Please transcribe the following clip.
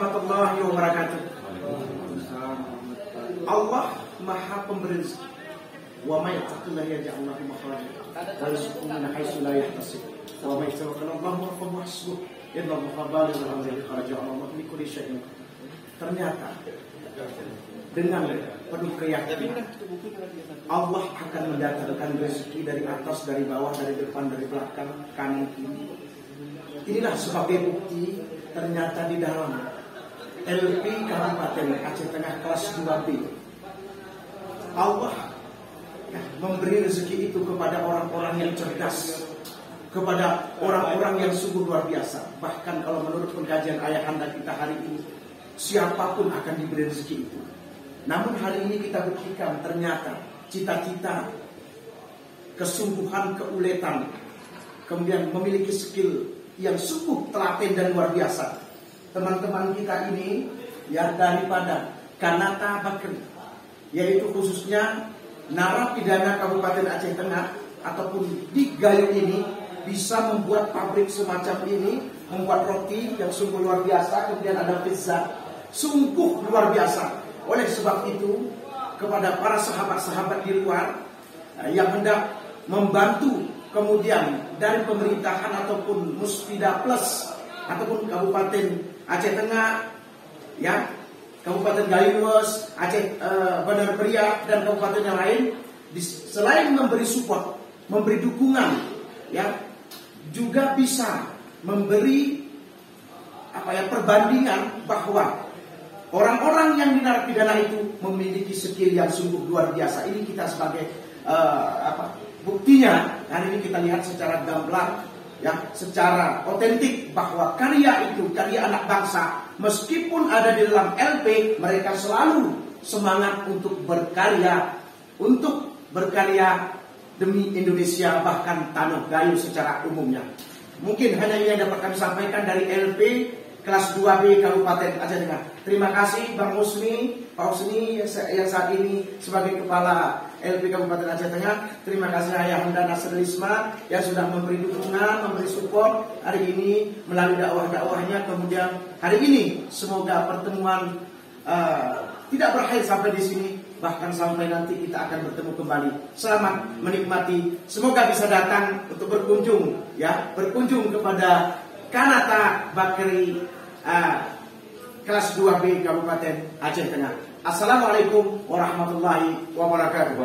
warahmatullahi wabarakatuh. Allah Maha Pemberi rezeki. Wa may yattaqillaha yaj'al lahu makhraja wa yarzuqhu min haitsu la yahtasib. Wa may yatawakkal 'ala Allah fa huwa hasbuh. Innallaha balighu amrihi qad ja'ala Allahu min kulli syai'in qadir. Ternyata dengan penuh keyakinan Allah akan mendatangkan rezeki dari atas, dari bawah, dari depan, dari belakang, kanan, kiri. Inilah sebagai bukti ternyata di dalam LP Kabupaten Aceh Tengah kelas 2B Allah memberi rezeki itu kepada orang-orang yang cerdas, kepada orang-orang yang sungguh luar biasa. Bahkan kalau menurut pengkajian ayahanda kita hari ini, siapapun akan diberi rezeki itu. Namun hari ini kita buktikan ternyata cita-cita, kesungguhan, keuletan, kemudian memiliki skill yang sungguh telaten dan luar biasa. Teman-teman kita ini ya daripada Kanata Bakri, yaitu khususnya narapidana Kabupaten Aceh Tengah ataupun di Gayo ini bisa membuat pabrik semacam ini, membuat roti yang sungguh luar biasa, kemudian ada pizza, sungguh luar biasa. Oleh sebab itu, kepada para sahabat-sahabat di luar yang hendak membantu, kemudian dari pemerintahan ataupun Musfida Plus ataupun Kabupaten Aceh Tengah, ya, Kabupaten Gayuwas, Aceh Bandar Priak dan kabupaten yang lain, selain memberi support, memberi dukungan, ya, juga bisa memberi perbandingan bahwa orang-orang yang dinarapidana itu memiliki skill yang sungguh luar biasa. Ini kita sebagai buktinya. Hari ini kita lihat secara gamblang, ya, secara otentik bahwa karya itu karya anak bangsa. Meskipun ada di dalam LP, mereka selalu semangat untuk berkarya demi Indonesia, bahkan tanah Gayo secara umumnya. Mungkin hanya ini yang dapat kami sampaikan dari LP kelas 2B Kabupaten Aceh Tengah. Terima kasih Bang Husni, Pak Husni yang saat ini sebagai Kepala LP Kabupaten Aceh Tengah. Terima kasih Ayahanda Nasr Lisma yang sudah memberi dukungan, memberi support hari ini melalui dakwah-dakwahnya. Kemudian hari ini semoga pertemuan tidak berakhir sampai di sini, bahkan sampai nanti kita akan bertemu kembali. Selamat menikmati. Semoga bisa datang untuk berkunjung, ya, berkunjung kepada Kanata Bakri kelas 2B Kabupaten Aceh Tengah. Assalamualaikum warahmatullahi wabarakatuh.